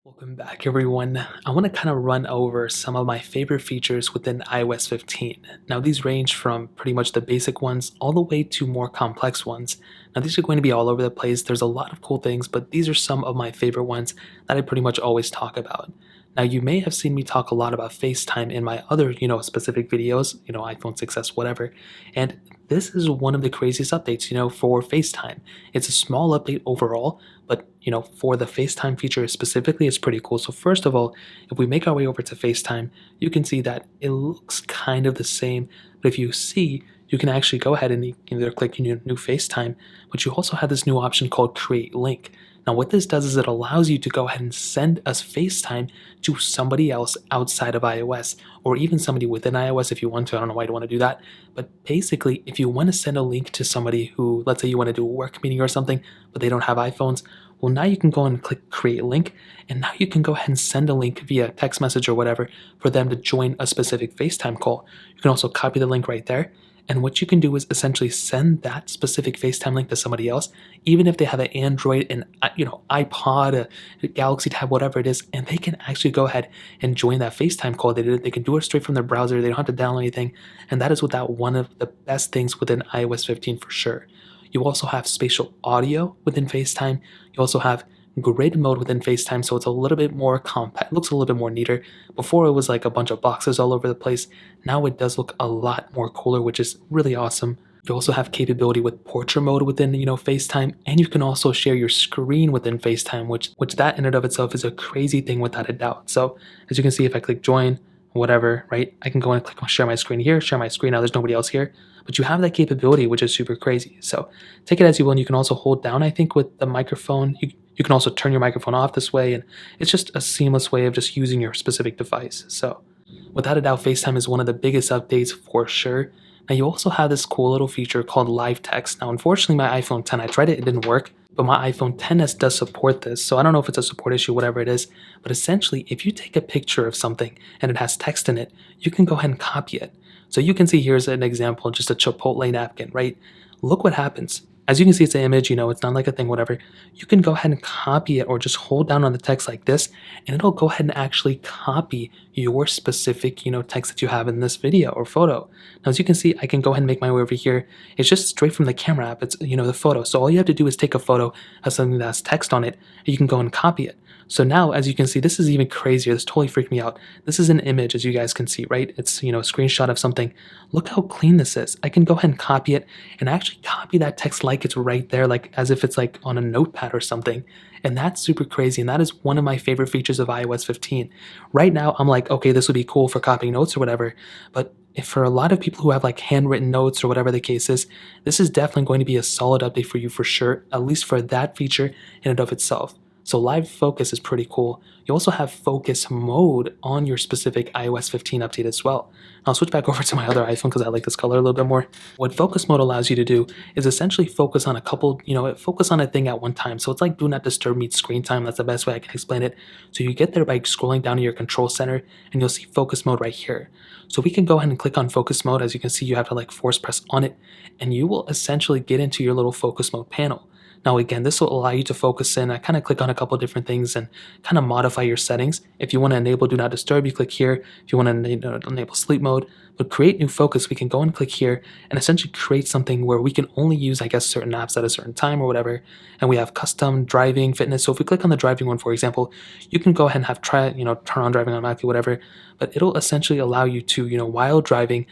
Welcome back, everyone. I want to kind of run over some of my favorite features within iOS 15. Now, these range from pretty much the basic ones all the way to more complex ones. Now, these are going to be all over the place. There's a lot of cool things, but these are some of my favorite ones that I pretty much always talk about. Now, you may have seen me talk a lot about FaceTime in my other, specific videos, iPhone 6s, whatever. And this is one of the craziest updates, for FaceTime. It's a small update overall, but for the FaceTime feature specifically, it's pretty cool. So first of all, if we make our way over to FaceTime, you can see that it looks kind of the same. But if you see, you can actually go ahead and either click new FaceTime, but you also have this new option called Create Link. Now what this does is it allows you to go ahead and send us FaceTime to somebody else outside of iOS, or even somebody within iOS if you want to. I don't know why you want to do that. But basically, if you want to send a link to somebody who, let's say you want to do a work meeting or something, but they don't have iPhones, well, now you can go and click Create Link, and now you can go ahead and send a link via text message or whatever for them to join a specific FaceTime call. You can also copy the link right there, and what you can do is essentially send that specific FaceTime link to somebody else, even if they have an Android, an iPod, a Galaxy Tab, whatever it is, and they can actually go ahead and join that FaceTime call. They can do it straight from their browser. They don't have to download anything, and that is without one of the best things within iOS 15 for sure. You also have spatial audio within FaceTime. You also have grid mode within FaceTime, so it's a little bit more compact, looks a little bit more neater. Before it was like a bunch of boxes all over the place. Now it does look a lot more cooler, which is really awesome. You also have capability with portrait mode within, FaceTime, and you can also share your screen within FaceTime, which that in and of itself is a crazy thing without a doubt. So as you can see, if I click join, whatever, right, I can go and click on share my screen here, share my screen. Now there's nobody else here, but you have that capability, which is super crazy. So take it as you will, and you can also hold down, I think, with the microphone. You can also turn your microphone off this way, and it's just a seamless way of just using your specific device. So without a doubt, FaceTime is one of the biggest updates for sure. Now you also have this cool little feature called live text. Now unfortunately my iPhone 10, I tried it, it didn't work, but my iPhone 10s does support this. So I don't know if it's a support issue, whatever it is, but essentially if you take a picture of something and it has text in it, you can go ahead and copy it. So you can see here's an example, just a Chipotle napkin, right? Look what happens. As you can see, it's an image, it's not like a thing, whatever. You can go ahead and copy it or just hold down on the text like this, and it'll go ahead and actually copy your specific, text that you have in this video or photo. Now, as you can see, I can go ahead and make my way over here. It's just straight from the camera app. It's, the photo. So all you have to do is take a photo of something that has text on it, and you can go and copy it. So now, as you can see, this is even crazier. This totally freaked me out. This is an image, as you guys can see, right? It's, a screenshot of something. Look how clean this is. I can go ahead and copy it and actually copy that text like it's right there, like as if it's like on a notepad or something. And that's super crazy. And that is one of my favorite features of iOS 15. Right now, I'm like, okay, this would be cool for copying notes or whatever. But if for a lot of people who have like handwritten notes or whatever the case is, this is definitely going to be a solid update for you for sure, at least for that feature in and of itself. So live focus is pretty cool. You also have focus mode on your specific iOS 15 update as well. I'll switch back over to my other iPhone because I like this color a little bit more. What focus mode allows you to do is essentially focus on a couple, focus on a thing at one time. So it's like do not disturb meets screen time. That's the best way I can explain it. So you get there by scrolling down to your control center and you'll see focus mode right here. So we can go ahead and click on focus mode. As you can see, you have to like force press on it and you will essentially get into your little focus mode panel. Now again, this will allow you to focus in. I kind of click on a couple different things and kind of modify your settings. If you want to enable do not disturb, you click here. If you want to enable sleep mode, but create new focus, we can go and click here and essentially create something where we can only use, I guess, certain apps at a certain time or whatever. And we have custom driving, fitness. So if we click on the driving one, for example, you can go ahead and have turn on driving automatically, whatever. But it'll essentially allow you to, while driving,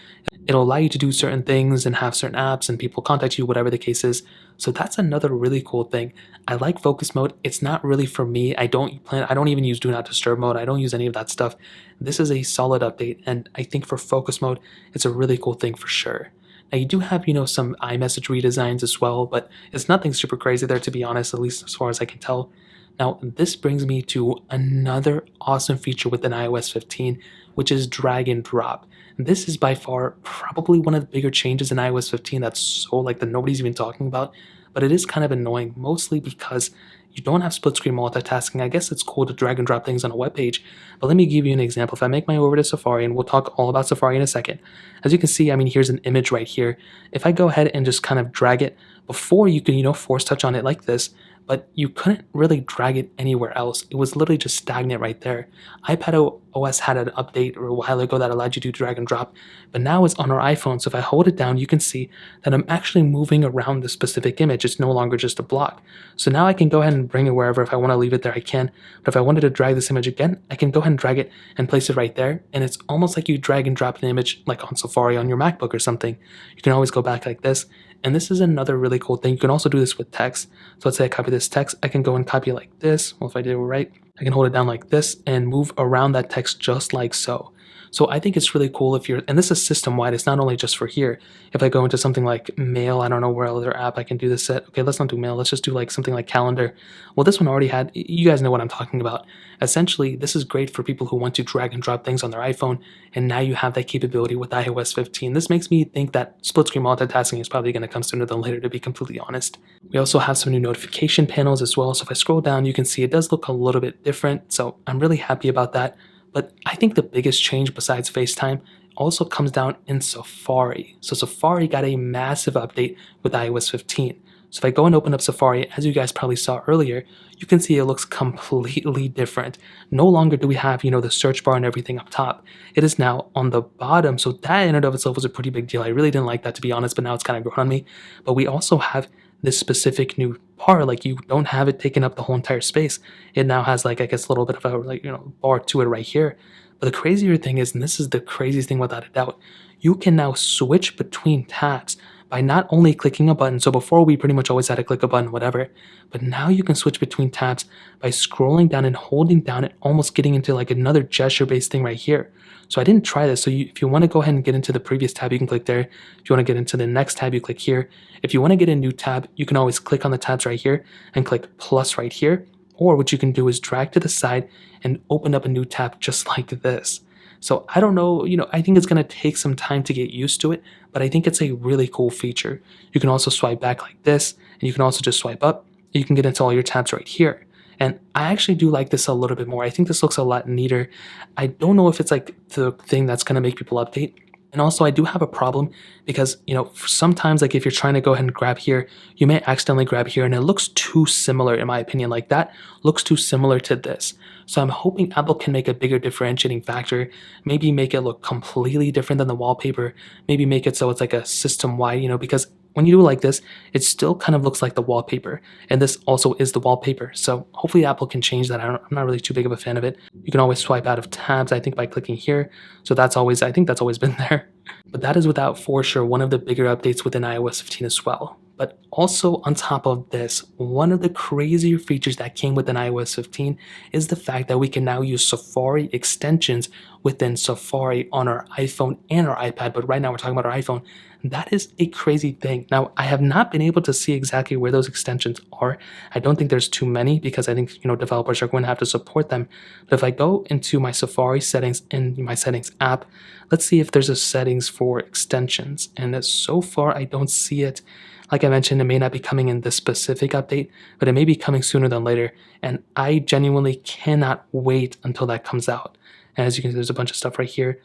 it'll allow you to do certain things and have certain apps and people contact you, whatever the case is. So that's another really cool thing. I like focus mode. It's not really for me. I don't even use do not disturb mode. I don't use any of that stuff. This is a solid update. And I think for focus mode, it's a really cool thing for sure. Now you do have, some iMessage redesigns as well, but it's nothing super crazy there, to be honest, at least as far as I can tell. Now, this brings me to another awesome feature within iOS 15, which is drag and drop. This is by far probably one of the bigger changes in iOS 15 that's so like that nobody's even talking about, but it is kind of annoying, mostly because you don't have split screen multitasking. I guess it's cool to drag and drop things on a web page, but let me give you an example. If I make my way over to Safari, and we'll talk all about Safari in a second. As you can see, here's an image right here. If I go ahead and just kind of drag it, before you can, force touch on it like this, but you couldn't really drag it anywhere else. It was literally just stagnant right there. OS had an update a while ago that allowed you to drag and drop, but now it's on our iPhone. So if I hold it down, you can see that I'm actually moving around the specific image. It's no longer just a block. So now I can go ahead and bring it wherever. If I want to leave it there, I can. But if I wanted to drag this image again, I can go ahead and drag it and place it right there. And it's almost like you drag and drop an image like on Safari on your MacBook or something. You can always go back like this. And this is another really cool thing. You can also do this with text. So let's say I copy this text. I can go and copy it like this. Well, if I did it right, I can hold it down like this and move around that text just like so. So I think it's really cool if you're, and this is system wide, it's not only just for here. If I go into something like mail, I don't know where other app I can do this at. Okay, let's not do mail. Let's just do like something like calendar. Well, this one already had, you guys know what I'm talking about. Essentially, this is great for people who want to drag and drop things on their iPhone. And now you have that capability with iOS 15. This makes me think that split screen multitasking is probably going to come sooner than later, to be completely honest. We also have some new notification panels as well. So if I scroll down, you can see it does look a little bit different. So I'm really happy about that. But I think the biggest change besides FaceTime also comes down in Safari. So Safari got a massive update with iOS 15. So if I go and open up Safari, as you guys probably saw earlier, you can see it looks completely different. No longer do we have, the search bar and everything up top. It is now on the bottom. So that in and of itself was a pretty big deal. I really didn't like that, to be honest, but now it's kind of grown on me. But we also have this specific new bar, like you don't have it taking up the whole entire space. It now has like, I guess, a little bit of a bar to it right here. But the crazier thing is, and this is the craziest thing without a doubt, you can now switch between tabs by not only clicking a button. So before we pretty much always had to click a button, whatever, but now you can switch between tabs by scrolling down and holding down and almost getting into like another gesture-based thing right here. So I didn't try this. So if you want to go ahead and get into the previous tab, you can click there. If you want to get into the next tab, you click here. If you want to get a new tab, you can always click on the tabs right here and click plus right here. Or what you can do is drag to the side and open up a new tab just like this. So I don't know, I think it's going to take some time to get used to it, but I think it's a really cool feature. You can also swipe back like this, and you can also just swipe up. You can get into all your tabs right here. And I actually do like this a little bit more. I think this looks a lot neater. I don't know if it's like the thing that's going to make people update. And also I do have a problem because, sometimes like if you're trying to go ahead and grab here, you may accidentally grab here and it looks too similar in my opinion. Like that looks too similar to this. So I'm hoping Apple can make a bigger differentiating factor, maybe make it look completely different than the wallpaper, maybe make it so it's like a system-wide, because when you do it like this, it still kind of looks like the wallpaper. And this also is the wallpaper. So hopefully Apple can change that. I'm not really too big of a fan of it. You can always swipe out of tabs, I think, by clicking here. So I think that's always been there. But that is without for sure one of the bigger updates within iOS 15 as well. But also on top of this, one of the crazier features that came within iOS 15 is the fact that we can now use Safari extensions within Safari on our iPhone and our iPad. But right now we're talking about our iPhone. That is a crazy thing. Now, I have not been able to see exactly where those extensions are. I don't think there's too many because I think, developers are going to have to support them. But if I go into my Safari settings in my settings app, let's see if there's a settings for extensions. And so far, I don't see it. Like I mentioned, it may not be coming in this specific update, but it may be coming sooner than later. And I genuinely cannot wait until that comes out. And as you can see, there's a bunch of stuff right here.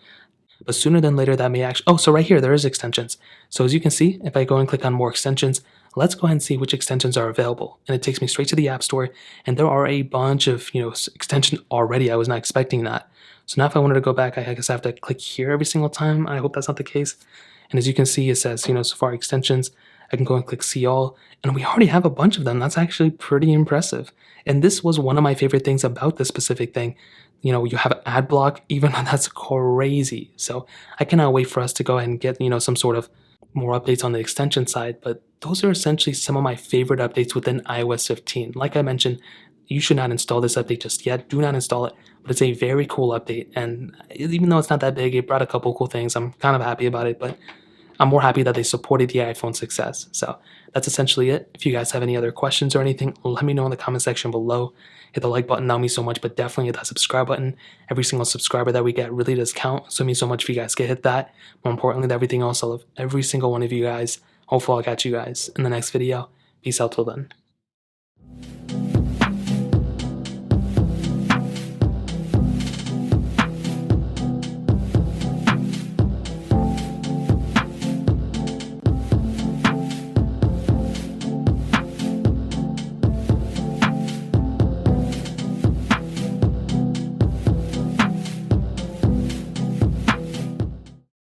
But sooner than later, that may actually... Oh, so right here, there is extensions. So as you can see, if I go and click on more extensions, let's go ahead and see which extensions are available. And it takes me straight to the App Store. And there are a bunch of, extensions already. I was not expecting that. So now if I wanted to go back, I guess I have to click here every single time. I hope that's not the case. And as you can see, it says, Safari extensions. I can go and click see all. And we already have a bunch of them. That's actually pretty impressive. And this was one of my favorite things about this specific thing. You have ad block, even though that's crazy. So I cannot wait for us to go ahead and get, some sort of more updates on the extension side. But those are essentially some of my favorite updates within iOS 15. Like I mentioned, you should not install this update just yet. Do not install it. But it's a very cool update. And even though it's not that big, it brought a couple cool things. I'm kind of happy about it. But I'm more happy that they supported the iPhone success. So that's essentially it. If you guys have any other questions or anything, let me know in the comment section below. Hit the like button, that means so much, but definitely hit that subscribe button. Every single subscriber that we get really does count, so it means so much if you guys can hit that. More importantly than everything else, I love every single one of you guys. Hopefully I'll catch you guys in the next video. Peace out till then.